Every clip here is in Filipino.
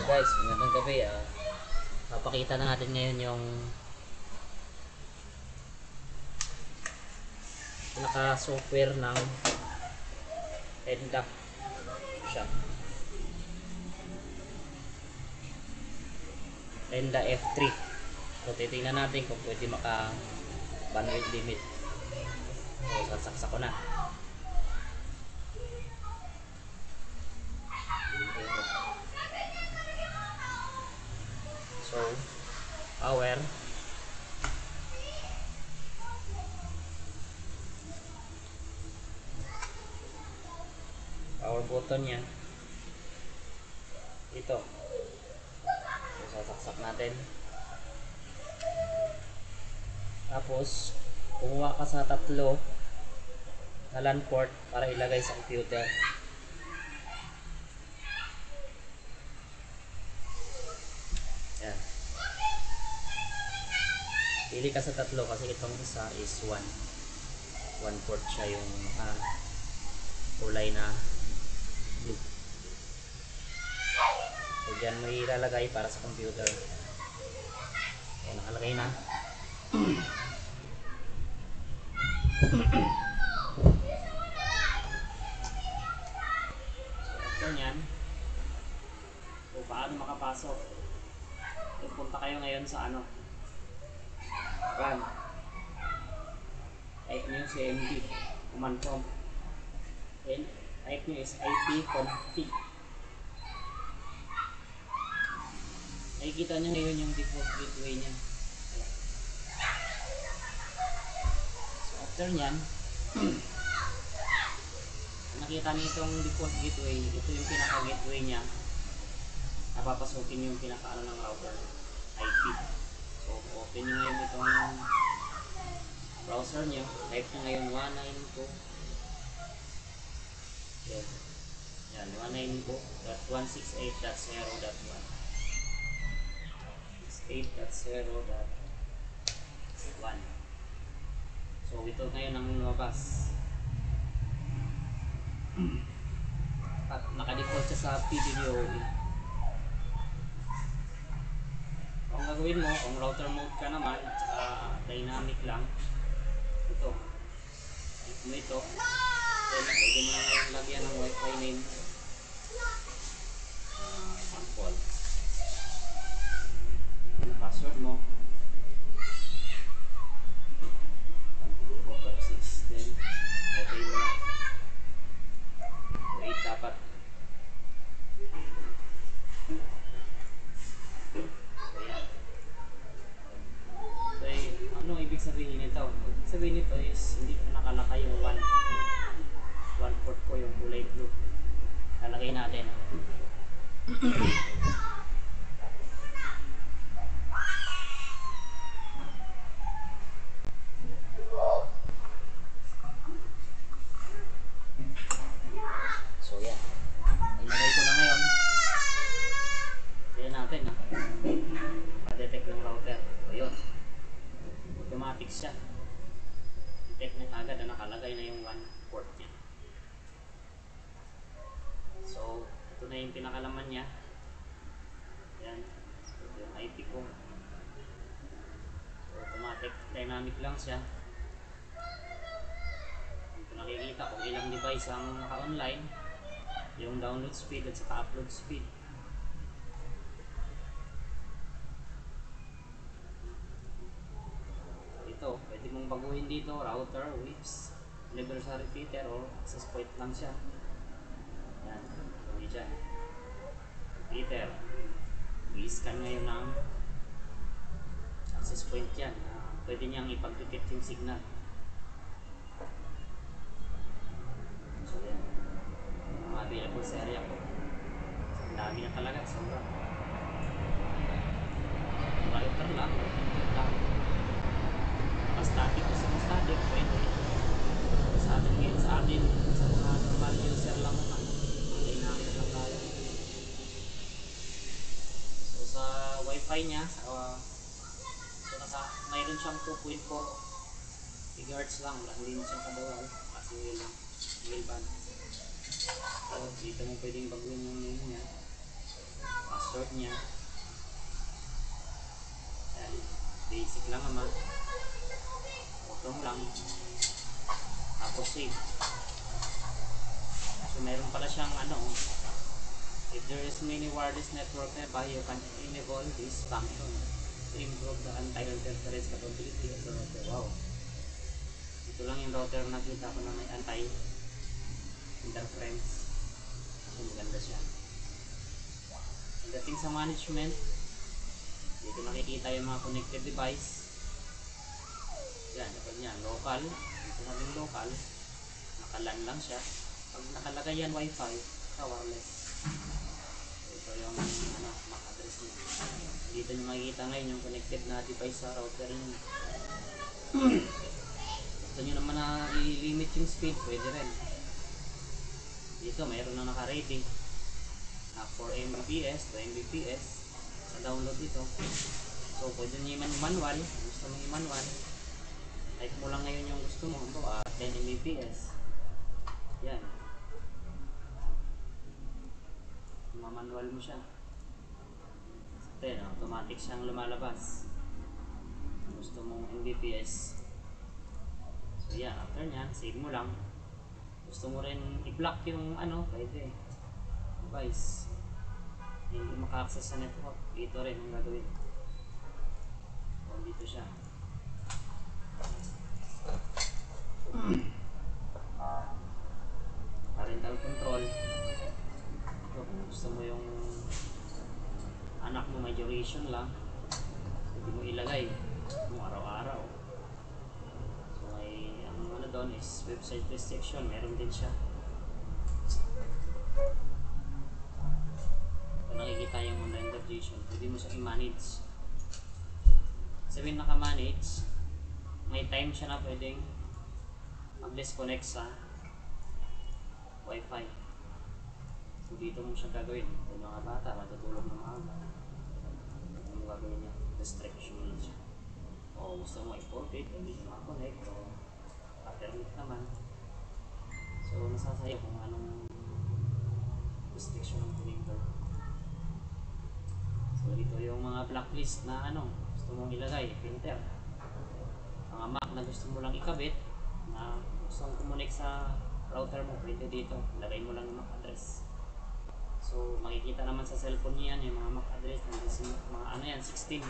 Guys, magandang gabi. Papakita na natin ngayon yung naka-software ng Tenda shop. Tenda F3. So titingnan natin kung pwede maka bandwidth limit. So sasaksak ko na. So power, button niya ito. So sasaksak natin. Tapos kumuha ka sa tatlo na LAN port para ilagay sa computer. Yan. Pili ka sa tatlo kasi itong isa is 1 port siya, yung kulay na blue. So dyan may ilalagay para sa computer. Ayan, nakalagay na. So after nyan, so paano makapasok? Punta kayo ngayon sa run. Type nyo CMD command prompt. Then type nyo is ipconfig. Nakikita nyo ngayon yung default gateway nya. So after nyan, nakita nyo itong default gateway. Ito yung pinaka gateway nya. Napapasukin yung pinaka ng router IP. So open nyo ngayon itong browser nyo. Type nyo ngayon 192. Yan, 192.168.0.1. 68.0.1. So ito ngayon ang lumabas. At naka-default siya sa PDDoE. Kung gagawin mo, kung router mode ka naman at saka dynamic lang, ito then pwede mo na ngayon lagyan ng wifi name, sample, password mo 456, then okay mo na. Wait, dapat ano ibig sabihin nito? Ibig sabihin nito is hindi ko nakalakay yung 1 port ko, yung kulay blue. Lalagay natin. So yan. Ilagay ko na ngayon. Tignan natin pa-detect ng router. So yun. Automatic siya. Detect na agad na nakalagay na yung 1 port niya. So ito na yung pinakalaman niya. Yan. So ito yung IP ko. So automatic, dynamic lang siya. Ito nakikita kung ilang device ang naka-online, yung download speed at saka upload speed. Ito, pwede mong baguhin dito, router, WIPS, universal repeater, or access point lang siya. Yan, pwede dyan. Repeater. I-scan ngayon ng access point yan. Pwede niyang ipag-repeat yung signal. So yan, mga available sa area ko. Ang dami na talaga, sobra. Router lang, static o semi-static, pwede. Sa atin ngayon, sa mga normal user lang naman, dynamic lang tayo. So sa wifi nya, mayroon siyang 2.4 GHz lang, hindi mo siyang kabawal kasi wheel band. So dito mo pwedeng baguhin yung name nya. password niya. Yan. Basic lang naman. Auto mo lang. Tapos save. So meron pala siyang ano, if there is many wireless network nearby, you can enable this function to improve the anti-interference capability of the router. Wow. Ito lang yung router na nakita ko na may anti-interference. So maganda siya. Pagdating sa management, dito nakikita yung mga connected device. Yan, kapag yan, local. Dito natin local. Nakalan lang siya. Pag nakalagay yan wifi, wireless. So, ito yung ano, MAC address niya. Dito nyo makikita ngayon yung connected na device sa router niyo. Gusto nyo naman na i-limit yung speed, pwede rin. Dito mayroon na naka-ready. 4 Mbps, 2 Mbps sa download dito. So pwede nyo i-manual. Gusto mo i-manual, type mo lang ngayon yung gusto mo. Ito 10 Mbps. Yan, mamanual mo siya. Then automatic siyang lumalabas. Gusto mong Mbps. So yan, after nyan, save mo lang. Gusto mo rin i-block yung ano, pwede device hindi maka-access sa network, dito rin ang gagawin. So dito siya. Parental control. So, kung gusto mo yung anak mo may duration lang, pwede mo ilagay kung araw-araw. So may ang ano doon is website restriction, meron din siya. Kung nakikita yung online duration, pwede mo siya i-manage. Sabihin naka-manage, may time siya na pwedeng mag-disconnect sa wifi. So dito mo siya gagawin. Kung mga bata matutulog ng maaga, ano mo gagawin niya? Restriction siya. O gusto mo i-forfeit, hindi siya makakonect, o pa-permit naman. So nasasaya kung anong restriction ng printer. So dito yung mga blacklist na ano gusto mong ilagay, printer. Mga Mac na gusto mo lang ikabit, na gusto mong kumonek sa router mo, pwede dito. Lagay mo lang yung MAC address. So makikita naman sa cellphone niyan yung mga MAC address, mga ano yan, 16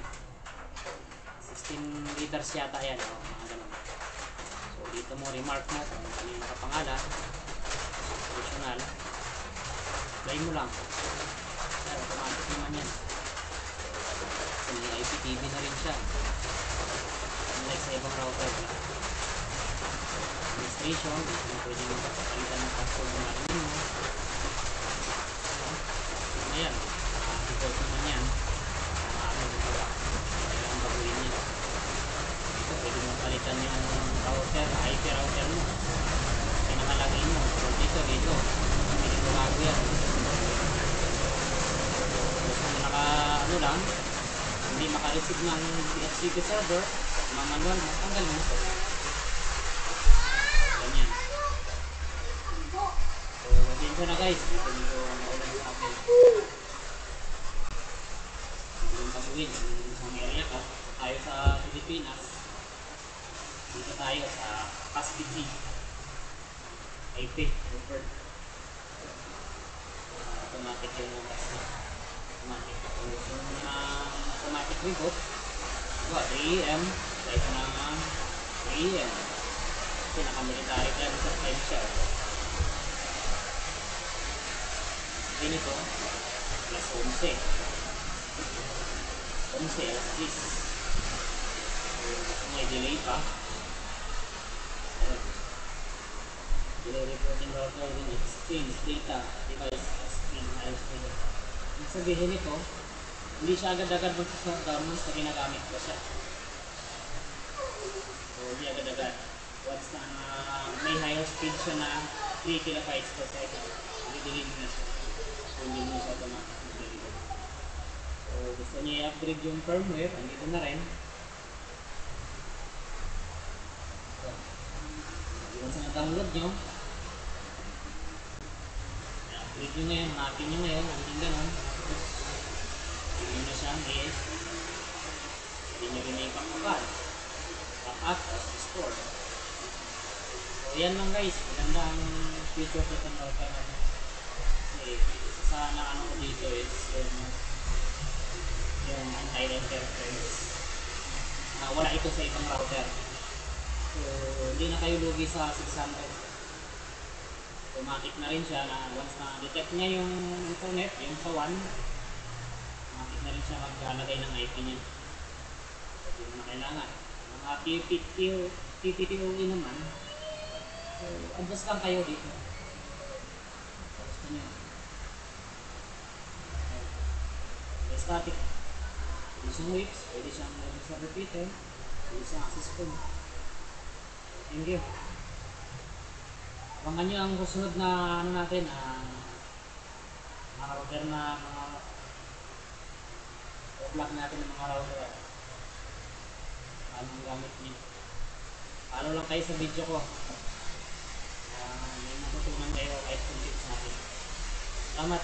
letters yata yan, o mga ganun. So dito mo remark mo kung ano yung nakapangalan, additional, lagay mo lang. Pero automatic naman yan. So may IPTV na rin siya, unlike sa ibang router. Administration, dito mo pwede yung kapalitan ng password na rin mo. Ayan, default naman yan. Kailangan baguhin yan. Dito pwede mo palitan yung router, IP router mo. Pinakalagay mo. So dito, hindi mo bago yan. Gusto mo naka ano lang, hindi makareceive ng DHCP server, manual mo, tanggal mo. Ganyan. So, dito na guys. Dito maulan sa akin. Dito yung baguhin. Dito sa area ka. Tayo sa Pilipinas. Dito tayo sa CASPG. IP. Preferred. Automatic yung automatic. Kung gusto mo na automatic reboot, 3 AM. Type na 3 AM. Kasi naka-military clearance sa time siya. Ganito, plus 11. 11, alas 10. So, gusto mo i-delay pa. Delay reporting router din, exchange, data, device, screen, ISP. Ibig sabihin nito, hindi siya agad-agad magsasadown sa ginagamit ko siya. So, hindi agad-agad. Once na may higher speed siya na 3 kilobytes per second, i-delete na siya. So, hindi mo siya automatic mag-delete. So, gusto niya i-upgrade yung firmware, andito na rin. So, once na download nyo, i-upgrade nyo ngayon, hanapin nyo ngayon, andito ganun. Hindi nyo siyang hindi nyo rin agad. Back up, tapos restore. So yan lang guys, magandang feature ko itong router na. Kasi isa sa naano ko dito is yung anti-interference. Wala ito sa ibang router. So hindi na kayo lugi sa 600. Automatic na rin siya na once na detect niya yung internet, yung sa 1, automatic na rin siya maglalagay ng IP niya. Hindi mo na kailangan. Mga PPTOE naman, so adjust lang kayo dito. Gusto nyo. Static. Pwede siyang whips, pwede siyang repeater, pwede siyang access point. Thank you. Abangan nyo ang susunod na ano natin, mga router na mga vlog natin ng mga router. Anong gamit niyo. Follow lang kayo sa video ko. May natutunan kayo kahit kung tips natin. Salamat!